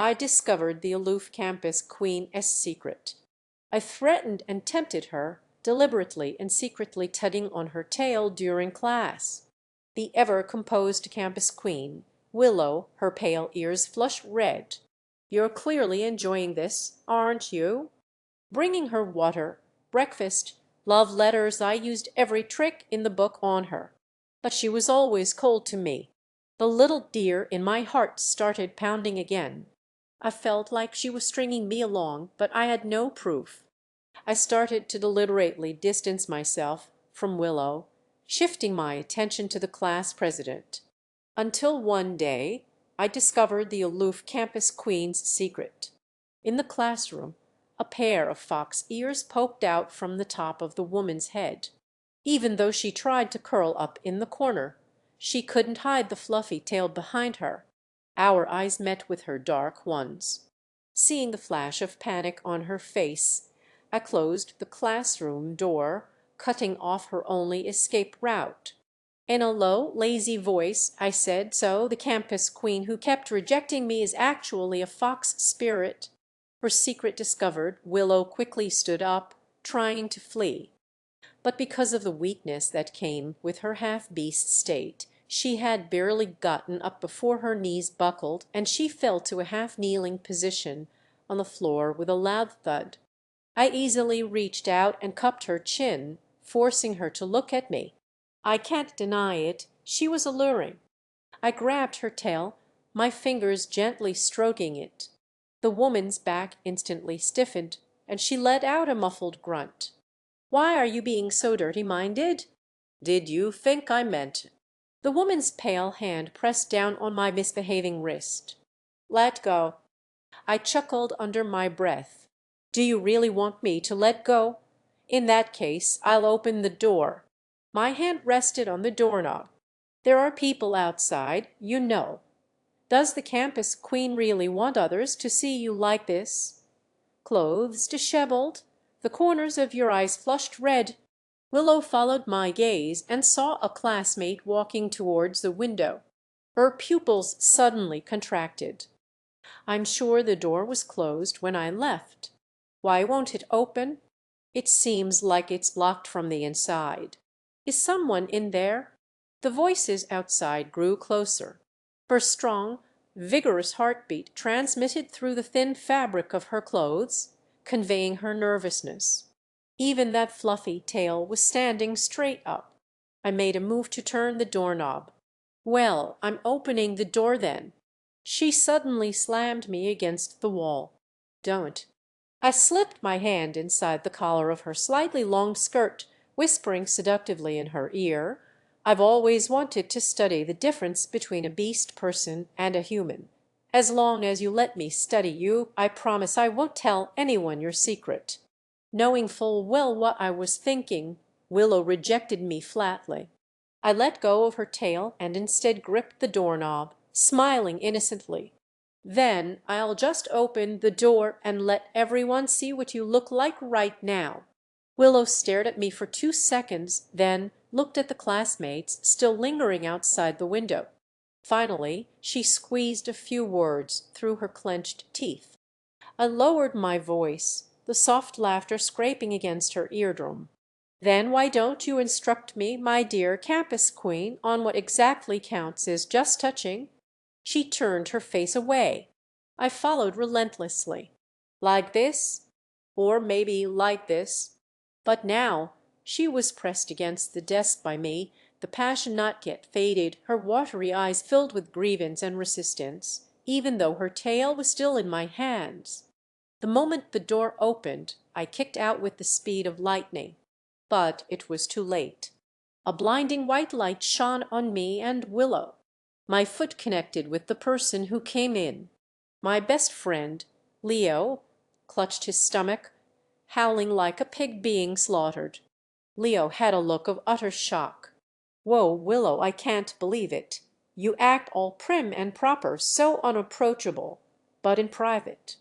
I discovered the Aloof campus queen's secret. I threatened and tempted her, deliberately and secretly tugging on her tail during class. The ever composed campus queen, Willow, her pale ears flushed red. "You're clearly enjoying this, aren't you?" Bringing her water, breakfast, love letters, I used every trick in the book on her. But she was always cold to me. The little dear in my heart started pounding again. I felt like she was stringing me along, but I had no proof. I started to deliberately distance myself from Willow, shifting my attention to the class president, until one day I discovered the Aloof campus queen's secret. In the classroom, a pair of fox ears poked out from the top of the woman's head. Even though she tried to curl up in the corner, she couldn't hide the fluffy tail behind her. Our eyes met with her dark ones. Seeing the flash of panic on her face, I closed the classroom door, cutting off her only escape route. In a low, lazy voice, I said, "So the campus queen who kept rejecting me is actually a fox spirit." Her secret discovered, Willow quickly stood up, trying to flee. But because of the weakness that came with her half-beast state, she had barely gotten up before her knees buckled, and she fell to a half-kneeling position on the floor with a loud thud. I easily reached out and cupped her chin, forcing her to look at me. I can't deny it, she was alluring. I grabbed her tail, my fingers gently stroking it. The woman's back instantly stiffened, and she let out a muffled grunt. "Why are you being so dirty-minded?" "Did you think I meant?" The woman's pale hand pressed down on my misbehaving wrist. "Let go." I chuckled under my breath. "Do you really want me to let go? In that case, I'll open the door." My hand rested on the doorknob. "There are people outside, you know. Does the campus queen really want others to see you like this? Clothes disheveled, the corners of your eyes flushed red." Willow followed my gaze and saw a classmate walking towards the window. Her pupils suddenly contracted. "I'm sure the door was closed when I left. Why won't it open? It seems like it's locked from the inside. Is someone in there?" The voices outside grew closer. Her strong, vigorous heartbeat transmitted through the thin fabric of her clothes, conveying her nervousness. Even that fluffy tail was standing straight up. I made a move to turn the doorknob. "Well, I'm opening the door then." She suddenly slammed me against the wall. "Don't." I slipped my hand inside the collar of her slightly long skirt, whispering seductively in her ear, "I've always wanted to study the difference between a beast person and a human. As long as you let me study you, I promise I won't tell anyone your secret." Knowing full well what I was thinking, Willow rejected me flatly. I let go of her tail and instead gripped the doorknob, smiling innocently. "Then I'll just open the door and let everyone see what you look like right now." Willow stared at me for 2 seconds, then looked at the classmates still lingering outside the window. Finally, she squeezed a few words through her clenched teeth. I lowered my voice, the soft laughter scraping against her eardrum. "Then why don't you instruct me, my dear campus queen, on what exactly counts as just touching?" She turned her face away. I followed relentlessly. "Like this? Or maybe like this." But now she was pressed against the desk by me, the passion not yet faded, her watery eyes filled with grievance and resistance, even though her tail was still in my hands. The moment the door opened, I kicked out with the speed of lightning. But it was too late. A blinding white light shone on me and Willow. My foot connected with the person who came in. My best friend, Leo, clutched his stomach, howling like a pig being slaughtered. Leo had a look of utter shock. "Whoa, Willow, I can't believe it. You act all prim and proper, so unapproachable, but in private."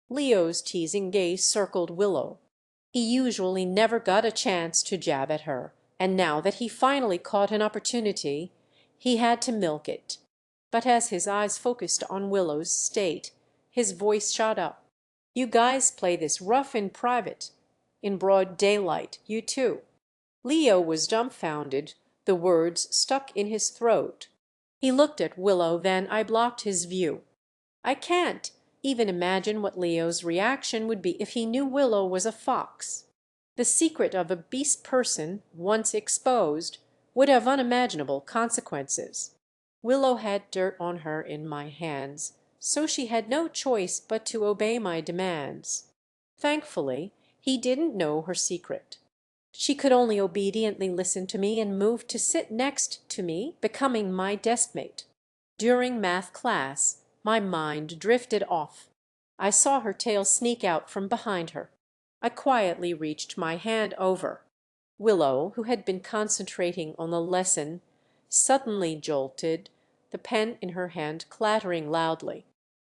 Leo's teasing gaze circled Willow. He usually never got a chance to jab at her, and now that he finally caught an opportunity, he had to milk it. But as his eyes focused on Willow's state, His voice shot up. "You guys play this rough in private. In broad daylight, you too." Leo was dumbfounded, the words stuck in his throat. He looked at Willow, then I blocked his view. I can't even imagine what Leo's reaction would be if he knew Willow was a fox. The secret of a beast person, once exposed, would have unimaginable consequences. Willow had dirt on her in my hands, so she had no choice but to obey my demands. Thankfully, he didn't know her secret. She could only obediently listen to me and move to sit next to me, becoming my deskmate. During math class, my mind drifted off. I saw her tail sneak out from behind her. I quietly reached my hand over. Willow, who had been concentrating on the lesson, suddenly jolted, the pen in her hand clattering loudly.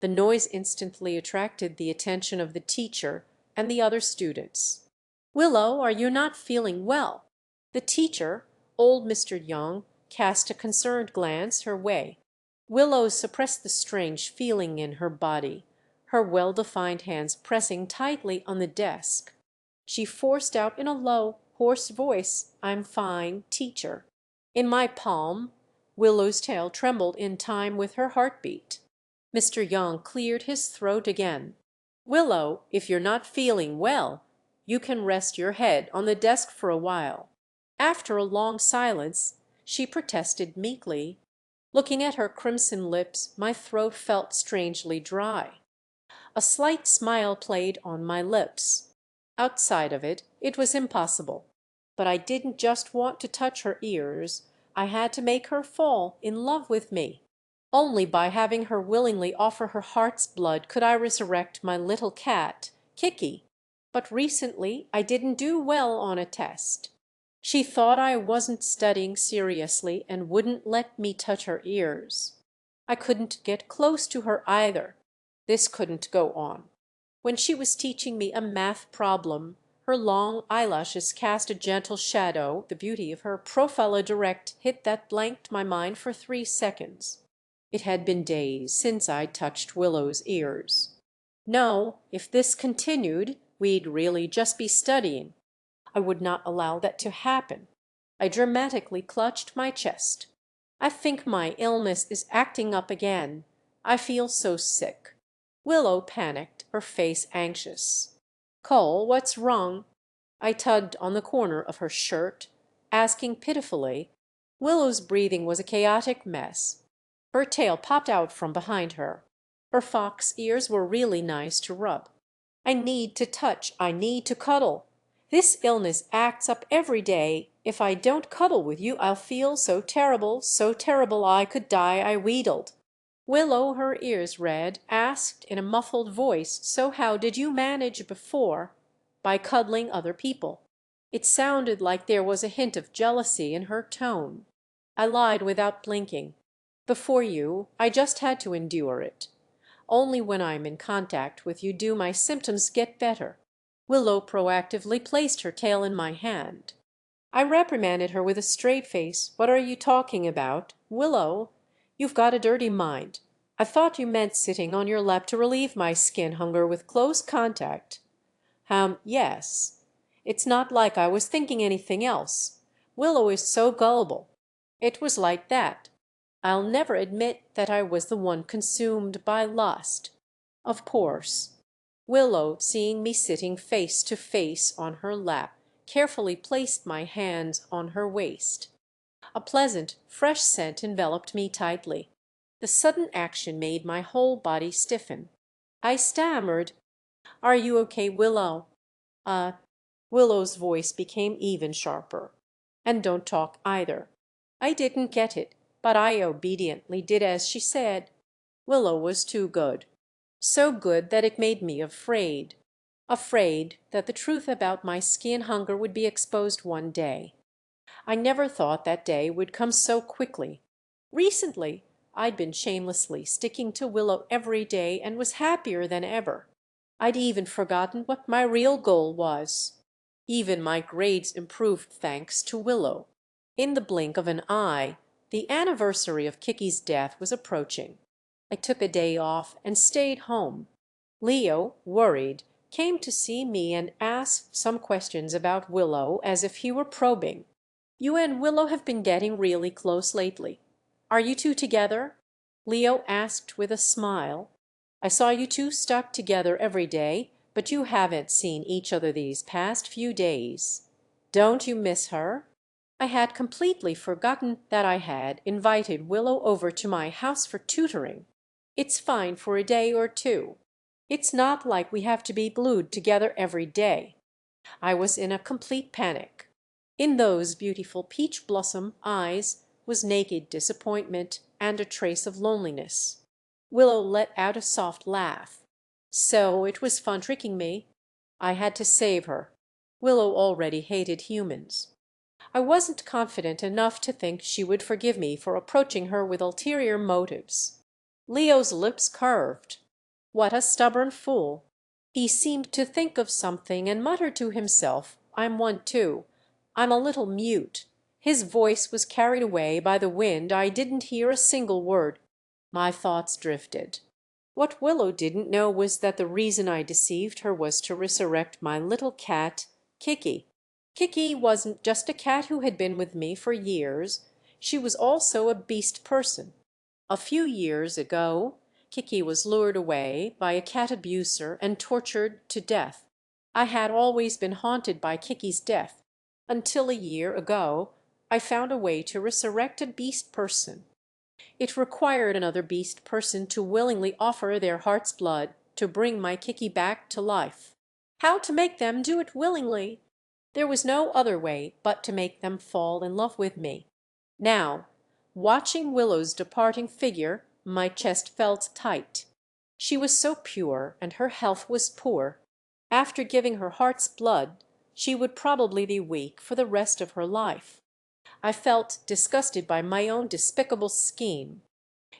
The noise instantly attracted the attention of the teacher and the other students. "Willow, are you not feeling well?" The teacher, old Mr. Young, cast a concerned glance her way. Willow suppressed the strange feeling in her body, her well-defined hands pressing tightly on the desk. She forced out in a low, hoarse voice, "I'm fine, teacher." In my palm, Willow's tail trembled in time with her heartbeat. Mr. Young cleared his throat again. "Willow, if you're not feeling well, you can rest your head on the desk for a while." After a long silence, she protested meekly. Looking at her crimson lips, my throat felt strangely dry. A slight smile played on my lips. Outside of it, it was impossible. But I didn't just want to touch her ears. I had to make her fall in love with me. Only by having her willingly offer her heart's blood could I resurrect my little cat, Kiki. But recently I didn't do well on a test. She thought I wasn't studying seriously and wouldn't let me touch her ears. I couldn't get close to her either. This couldn't go on. When she was teaching me a math problem, her long eyelashes cast a gentle shadow. The beauty of her profile direct hit that blanked my mind for 3 seconds. It had been days since I'd touched Willow's ears. No, if this continued, we'd really just be studying. I would not allow that to happen. I dramatically clutched my chest. "I think my illness is acting up again. I feel so sick." Willow panicked, her face anxious. "Cole, what's wrong?" I tugged on the corner of her shirt, asking pitifully. Willow's breathing was a chaotic mess. Her tail popped out from behind her. Her fox ears were really nice to rub. "I need to touch. I need to cuddle. This illness acts up every day. If I don't cuddle with you, I'll feel so terrible I could die," I wheedled. Willow, her ears red, asked in a muffled voice, "So how did you manage before?" "By cuddling other people." It sounded like there was a hint of jealousy in her tone. I lied without blinking. "Before you, I just had to endure it. Only when I'm in contact with you do my symptoms get better." Willow proactively placed her tail in my hand. I reprimanded her with a straight face. "What are you talking about? Willow, you've got a dirty mind. I thought you meant sitting on your lap to relieve my skin hunger with close contact." Yes. It's not like I was thinking anything else. Willow is so gullible. It was like that. I'll never admit that I was the one consumed by lust. Of course. Willow, seeing me sitting face to face on her lap, carefully placed my hands on her waist. A pleasant, fresh scent enveloped me tightly. The sudden action made my whole body stiffen. I stammered, "Are you okay, Willow?" Uh, Willow's voice became even sharper. "And don't talk either." I didn't get it, but I obediently did as she said. Willow was too good. So good that it made me afraid. Afraid that the truth about my skin hunger would be exposed one day. I never thought that day would come so quickly. Recently, I'd been shamelessly sticking to Willow every day and was happier than ever. I'd even forgotten what my real goal was. Even my grades improved thanks to Willow. In the blink of an eye, the anniversary of Kiki's death was approaching. I took a day off and stayed home. Leo, worried, came to see me and asked some questions about Willow as if he were probing. "You and Willow have been getting really close lately. Are you two together?" Leo asked with a smile. "I saw you two stuck together every day, but you haven't seen each other these past few days. Don't you miss her?" I had completely forgotten that I had invited Willow over to my house for tutoring. "It's fine for a day or two. It's not like we have to be glued together every day." I was in a complete panic. In those beautiful peach blossom eyes was naked disappointment and a trace of loneliness. Willow let out a soft laugh. So it was fun tricking me. I had to save her. Willow already hated humans. I wasn't confident enough to think she would forgive me for approaching her with ulterior motives. Leo's lips curved. What a stubborn fool! He seemed to think of something and muttered to himself, "I'm one too. I'm a little mute." His voice was carried away by the wind. I didn't hear a single word. My thoughts drifted. What Willow didn't know was that the reason I deceived her was to resurrect my little cat, Kiki. Kiki wasn't just a cat who had been with me for years. She was also a beast person. A few years ago, Kiki was lured away by a cat abuser and tortured to death. I had always been haunted by Kiki's death, until a year ago I found a way to resurrect a beast person. It required another beast person to willingly offer their heart's blood to bring my Kiki back to life. How to make them do it willingly? There was no other way but to make them fall in love with me. Now, watching Willow's departing figure, my chest felt tight. She was so pure and her health was poor. After giving her heart's blood, she would probably be weak for the rest of her life. I felt disgusted by my own despicable scheme.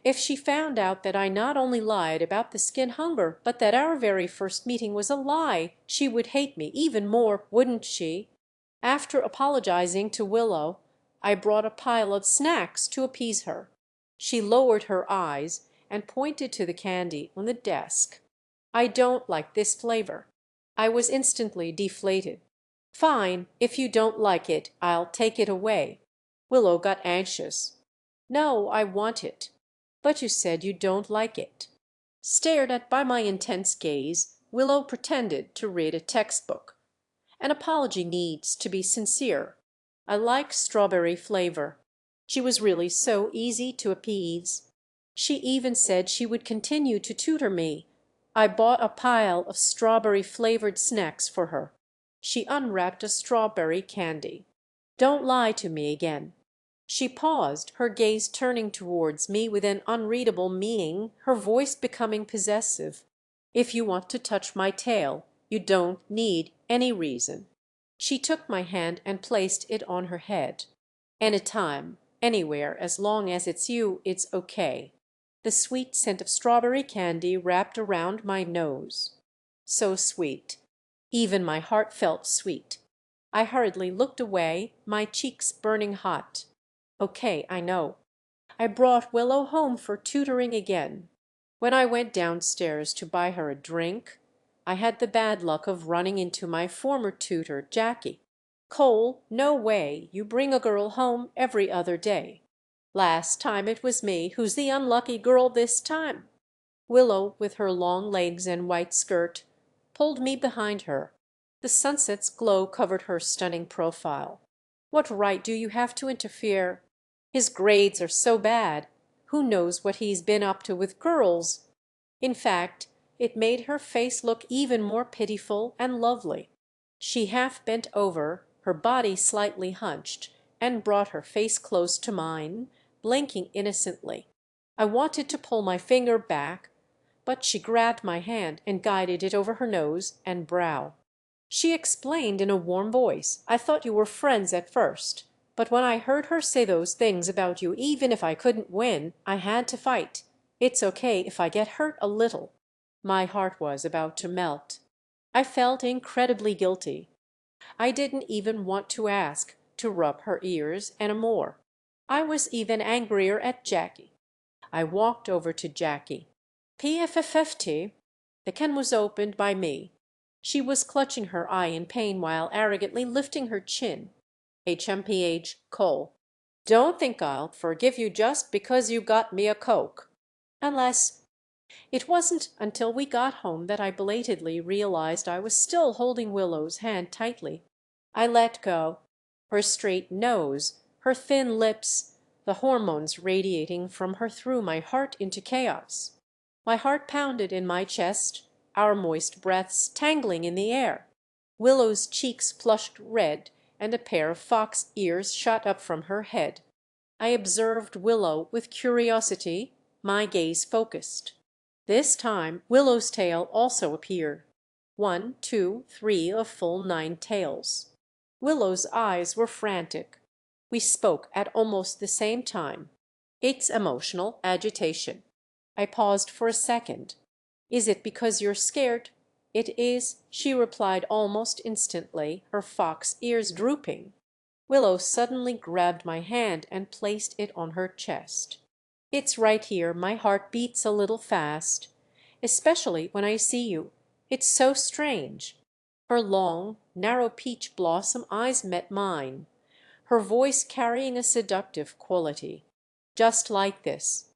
If she found out that I not only lied about the skin hunger, but that our very first meeting was a lie, she would hate me even more, wouldn't she? After apologizing to Willow, I brought a pile of snacks to appease her. She lowered her eyes and pointed to the candy on the desk. "I don't like this flavor." I was instantly deflated. "Fine, if you don't like it, I'll take it away." Willow got anxious. "No, I want it." "But you said you don't like it." Stared at by my intense gaze, Willow pretended to read a textbook. "An apology needs to be sincere. I like strawberry flavor." She was really so easy to appease. She even said she would continue to tutor me. I bought a pile of strawberry flavored snacks for her. She unwrapped a strawberry candy. "Don't lie to me again." She paused, her gaze turning towards me with an unreadable meaning, her voice becoming possessive. "If you want to touch my tail, you don't need any reason." She took my hand and placed it on her head. "Anytime, anywhere, as long as it's you, it's okay." The sweet scent of strawberry candy wrapped around my nose. So sweet. Even my heart felt sweet. I hurriedly looked away, my cheeks burning hot. "Okay, I know." I brought Willow home for tutoring again. When I went downstairs to buy her a drink, I had the bad luck of running into my former tutor, Jackie. "Cole, no way. You bring a girl home every other day." "Last time it was me. Who's the unlucky girl this time?" Willow, with her long legs and white skirt, pulled me behind her. The sunset's glow covered her stunning profile. "What right do you have to interfere? His grades are so bad. Who knows what he's been up to with girls?" In fact, it made her face look even more pitiful and lovely. She half bent over, her body slightly hunched, and brought her face close to mine, blinking innocently. I wanted to pull my finger back, but she grabbed my hand and guided it over her nose and brow. She explained in a warm voice, "I thought you were friends at first, but when I heard her say those things about you, even if I couldn't win, I had to fight. It's okay if I get hurt a little." My heart was about to melt. I felt incredibly guilty. I didn't even want to ask to rub her ears any more. I was even angrier at Jackie. I walked over to Jackie. "PFFT?" The can was opened by me. She was clutching her eye in pain while arrogantly lifting her chin. HMPH Cole. Don't think I'll forgive you just because you got me a Coke. Unless It wasn't until we got home that I belatedly realized I was still holding Willow's hand tightly. I let go. Her straight nose, her thin lips, the hormones radiating from her threw my heart into chaos. My heart pounded in my chest, our moist breaths tangling in the air. Willow's cheeks flushed red, and a pair of fox ears shot up from her head. I observed Willow with curiosity, my gaze focused. This time Willow's tail also appeared. 1, 2, 3 of full 9 tails. Willow's eyes were frantic. We spoke at almost the same time. It's emotional agitation. I paused for a second. Is it because you're scared? It is, she replied almost instantly, her fox ears drooping. Willow suddenly grabbed my hand and placed it on her chest. It's right here my heart beats a little fast, especially when I see you. It's so strange. Her long, narrow peach blossom eyes met mine, her voice carrying a seductive quality. Just like this.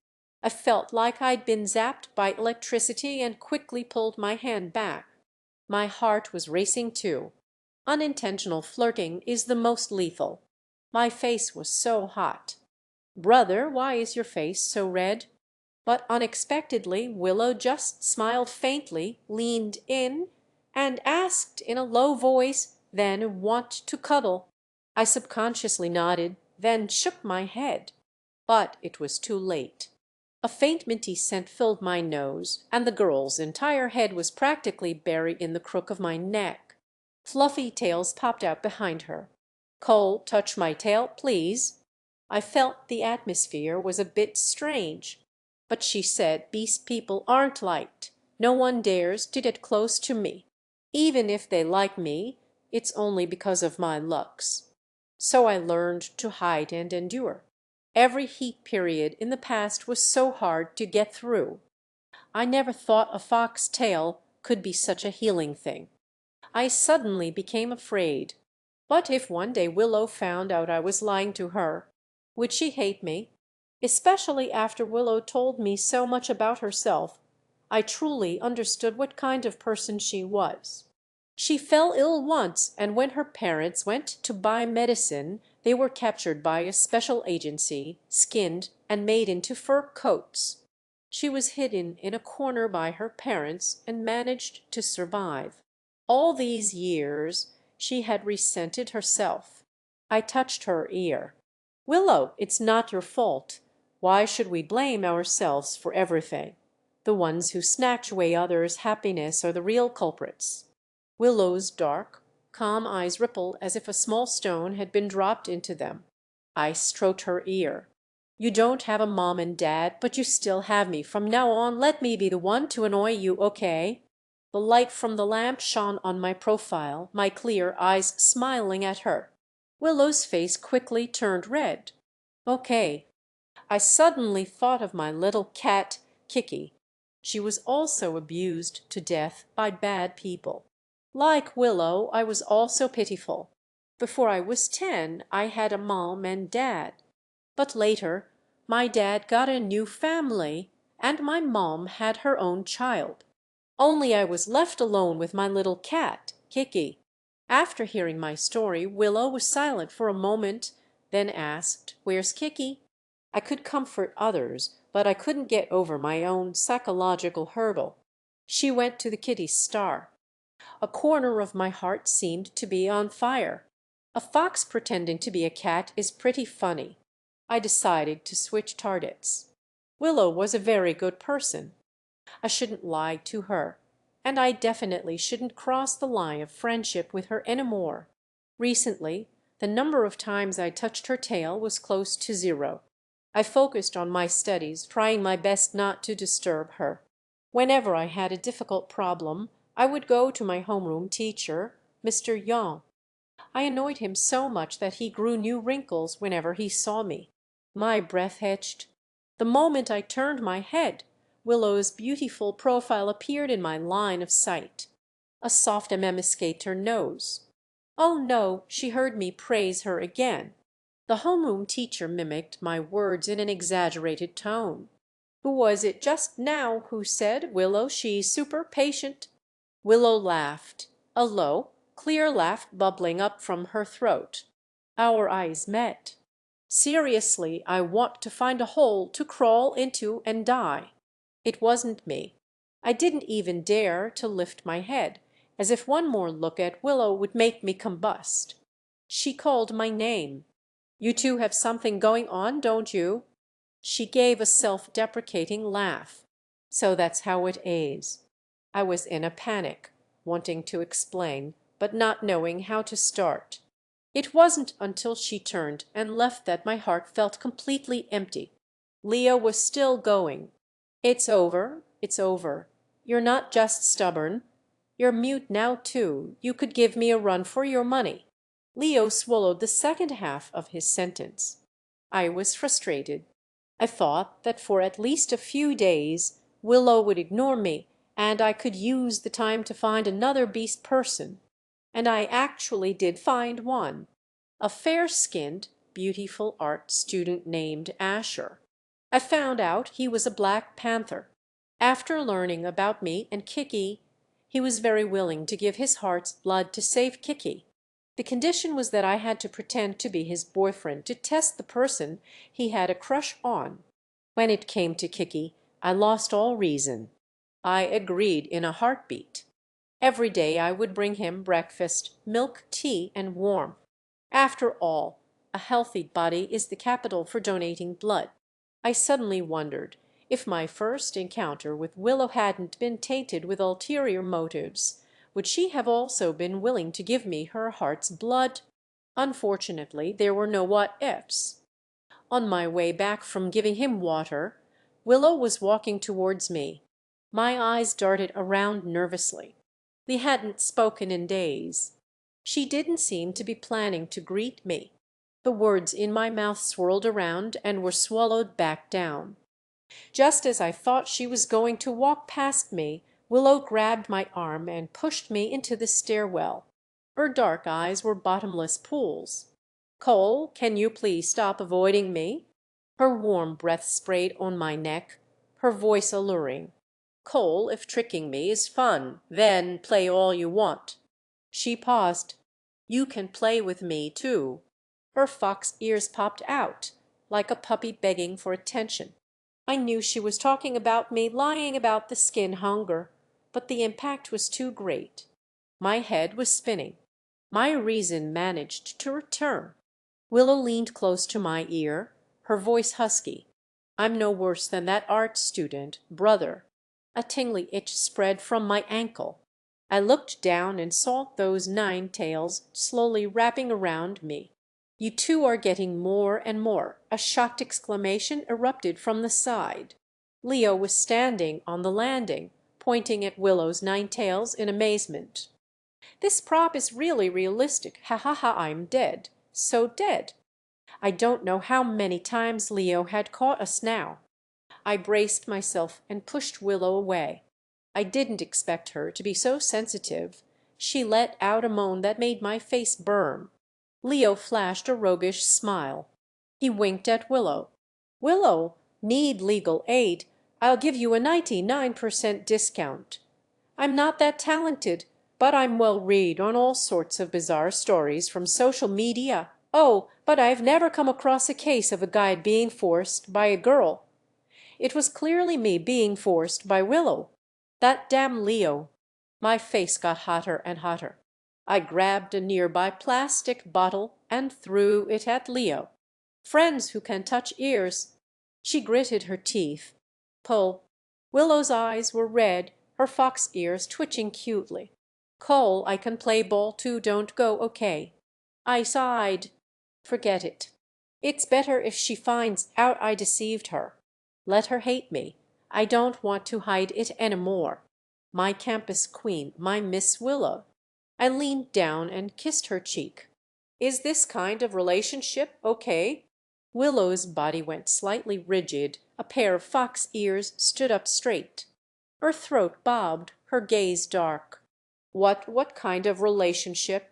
I felt like I'd been zapped by electricity and quickly pulled my hand back. My heart was racing too. Unintentional flirting is the most lethal. My face was so hot. Brother, why is your face so red? But unexpectedly Willow just smiled faintly, leaned in, and asked in a low voice, then want to cuddle. I subconsciously nodded, then shook my head. But it was too late. A faint minty scent filled my nose, and the girl's entire head was practically buried in the crook of my neck. Fluffy tails popped out behind her. Cole, touch my tail, please. I felt the atmosphere was a bit strange, but she said beast people aren't liked. No one dares to get close to me. Even if they like me, it's only because of my looks. So I learned to hide and endure. Every heat period in the past was so hard to get through. I never thought a fox tail could be such a healing thing. I suddenly became afraid. What if one day Willow found out I was lying to her? Would she hate me? Especially after Willow told me so much about herself, I truly understood what kind of person she was. She fell ill once, and when her parents went to buy medicine, they were captured by a special agency, skinned, and made into fur coats. She was hidden in a corner by her parents and managed to survive. All these years she had resented herself. I touched her ear. Willow, it's not your fault. Why should we blame ourselves for everything? The ones who snatch away others' happiness are the real culprits. Willow's dark, calm eyes rippled as if a small stone had been dropped into them. I stroked her ear. You don't have a mom and dad, but you still have me. From now on, let me be the one to annoy you, okay? The light from the lamp shone on my profile, my clear eyes smiling at her. Willow's face quickly turned red. Okay. I suddenly thought of my little cat, Kiki. She was also abused to death by bad people. Like Willow, I was also pitiful. Before I was 10, I had a mom and dad. But later, my dad got a new family, and my mom had her own child. Only I was left alone with my little cat, Kiki. After hearing my story, Willow was silent for a moment, then asked, "Where's Kiki?" I could comfort others, but I couldn't get over my own psychological hurdle. She went to the kitty's star. A corner of my heart seemed to be on fire. A fox pretending to be a cat is pretty funny. I decided to switch targets. Willow was a very good person. I shouldn't lie to her, and I definitely shouldn't cross the line of friendship with her anymore. Recently, the number of times I touched her tail was close to 0. I focused on my studies, trying my best not to disturb her. Whenever I had a difficult problem, I would go to my homeroom teacher, Mr. Yang. I annoyed him so much that he grew new wrinkles whenever he saw me. My breath hitched. The moment I turned my head, Willow's beautiful profile appeared in my line of sight. A soft M escaped her nose. "Oh no," she heard me praise her again. The homeroom teacher mimicked my words in an exaggerated tone. "Who was it just now who said, 'Willow, she's super patient'?" Willow laughed, a low, clear laugh bubbling up from her throat. Our eyes met. Seriously, I want to find a hole to crawl into and die. It wasn't me. I didn't even dare to lift my head, as if one more look at Willow would make me combust. She called my name. "You two have something going on, don't you?" She gave a self-deprecating laugh. "So that's how it is." I was in a panic, wanting to explain, but not knowing how to start. It wasn't until she turned and left that my heart felt completely empty. Leo was still going. "It's over. It's over. You're not just stubborn. You're mute now too. You could give me a run for your money." Leo swallowed the second half of his sentence. I was frustrated. I thought that for at least a few days Willow would ignore me and I could use the time to find another beast person. And I actually did find one, a fair-skinned, beautiful art student named Asher. I found out he was a Black Panther. After learning about me and Kiki, he was very willing to give his heart's blood to save Kiki. The condition was that I had to pretend to be his boyfriend to test the person he had a crush on. When it came to Kiki, I lost all reason. I agreed in a heartbeat. Every day I would bring him breakfast, milk, tea, and warmth. After all, a healthy body is the capital for donating blood. I suddenly wondered if my first encounter with Willow hadn't been tainted with ulterior motives. Would she have also been willing to give me her heart's blood? Unfortunately, there were no what ifs. On my way back from giving him water, Willow was walking towards me. My eyes darted around nervously. We hadn't spoken in days. She didn't seem to be planning to greet me. The words in my mouth swirled around and were swallowed back down. Just as I thought she was going to walk past me, Willow grabbed my arm and pushed me into the stairwell. Her dark eyes were bottomless pools. "Cole, can you please stop avoiding me?" Her warm breath sprayed on my neck, her voice alluring. "Cole, if tricking me is fun, then play all you want." She paused. "You can play with me too." Her fox ears popped out, like a puppy begging for attention. I knew she was talking about me lying about the skin hunger, but the impact was too great. My head was spinning. My reason managed to return. Willow leaned close to my ear, her voice husky. "I'm no worse than that art student, brother." A tingly itch spread from my ankle. I looked down and saw those 9 tails slowly wrapping around me. "You two are getting more and more." A shocked exclamation erupted from the side. Leo was standing on the landing, pointing at Willow's 9 tails in amazement. "This prop is really realistic. Ha ha ha, I'm dead. So dead." I don't know how many times Leo had caught us now. I braced myself and pushed Willow away. I didn't expect her to be so sensitive. She let out a moan that made my face burn. Leo flashed a roguish smile. He winked at Willow. "Willow, need legal aid? I'll give you a 99% discount." "I'm not that talented, but I'm well read on all sorts of bizarre stories from social media. Oh, but I've never come across a case of a guy being forced by a girl." It was clearly me being forced by Willow. That damn Leo. My face got hotter and hotter. I grabbed a nearby plastic bottle and threw it at Leo. "Friends who can touch ears." She gritted her teeth. "Pull." Willow's eyes were red, her fox ears twitching cutely. "Cole, I can play ball too, don't go, okay?" I sighed. "Forget it. It's better if she finds out I deceived her. Let her hate me. I don't want to hide it any more. My campus queen, my Miss Willow." I leaned down and kissed her cheek. "Is this kind of relationship okay?" Willow's body went slightly rigid, a pair of fox ears stood up straight. Her throat bobbed, her gaze dark. What kind of relationship?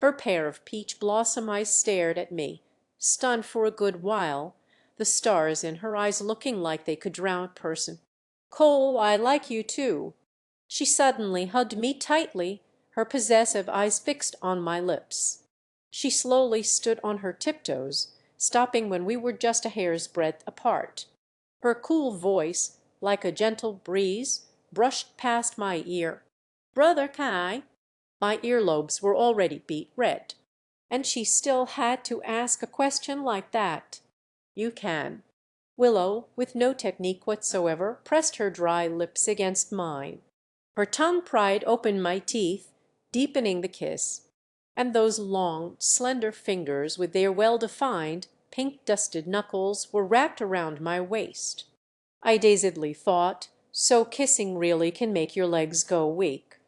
Her pair of peach blossom eyes stared at me, stunned for a good while, the stars in her eyes looking like they could drown a person. "Cole, I like you too." She suddenly hugged me tightly, her possessive eyes fixed on my lips. She slowly stood on her tiptoes, stopping when we were just a hair's breadth apart. Her cool voice, like a gentle breeze, brushed past my ear. "Brother Kai." My earlobes were already beet red. And she still had to ask a question like that. "You can." Willow, with no technique whatsoever, pressed her dry lips against mine. Her tongue pried open my teeth, deepening the kiss, and those long, slender fingers with their well-defined, pink-dusted knuckles were wrapped around my waist. I dazedly thought, so kissing really can make your legs go weak.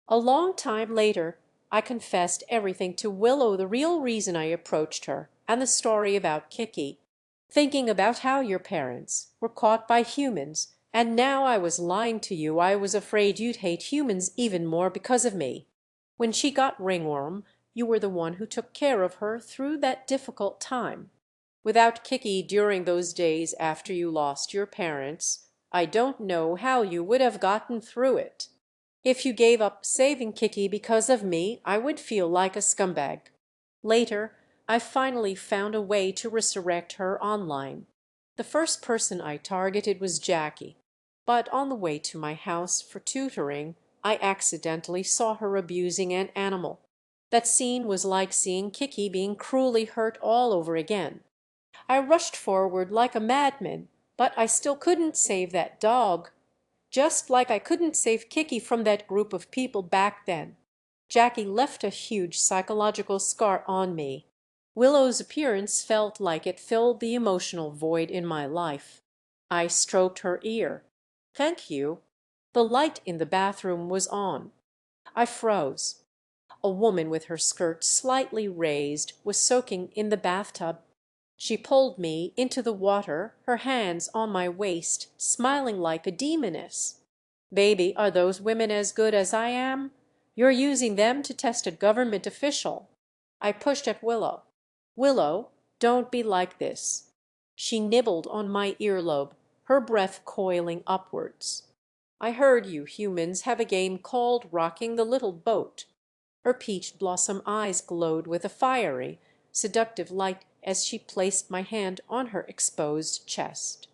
A long time later I confessed everything to Willow, the real reason I approached her, and the story about Kiki, thinking about how your parents were caught by humans, and now I was lying to you. I was afraid you'd hate humans even more because of me. When she got ringworm, you were the one who took care of her through that difficult time. Without Kiki during those days after you lost your parents, I don't know how you would have gotten through it. If you gave up saving Kiki because of me, I would feel like a scumbag. Later, I finally found a way to resurrect her online. The first person I targeted was Jackie, but on the way to my house for tutoring, I accidentally saw her abusing an animal. That scene was like seeing Kiki being cruelly hurt all over again. I rushed forward like a madman, but I still couldn't save that dog. Just like I couldn't save Kiki from that group of people back then. Jackie left a huge psychological scar on me. Willow's appearance felt like it filled the emotional void in my life. I stroked her ear. "Thank you." The light in the bathroom was on. I froze. A woman with her skirt slightly raised was soaking in the bathtub. She pulled me into the water, her hands on my waist, smiling like a demoness. "Baby, are those women as good as I am? You're using them to test a government official." I pushed at Willow. "Willow, don't be like this." She nibbled on my earlobe, her breath coiling upwards. "I heard you humans have a game called Rocking the Little Boat." Her peach blossom eyes glowed with a fiery, seductive light as she placed my hand on her exposed chest.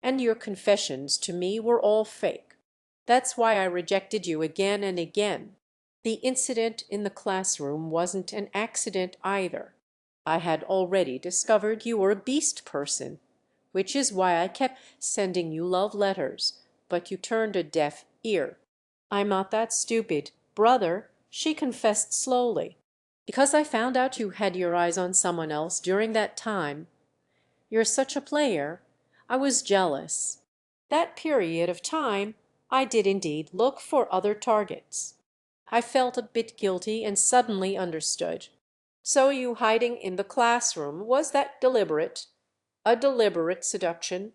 "And your confessions to me were all fake. That's why I rejected you again and again. The incident in the classroom wasn't an accident either. I had already discovered you were a beast person, which is why I kept sending you love letters, but you turned a deaf ear. I'm not that stupid, brother," she confessed slowly. "Because I found out you had your eyes on someone else during that time. You're such a player. I was jealous. That period of time I did indeed look for other targets." I felt a bit guilty and suddenly understood. "So you hiding in the classroom, was that deliberate? A deliberate seduction?"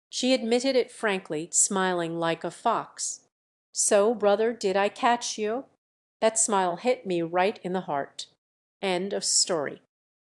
She admitted it frankly, smiling like a fox. "So, brother, did I catch you?" That smile hit me right in the heart. End of story.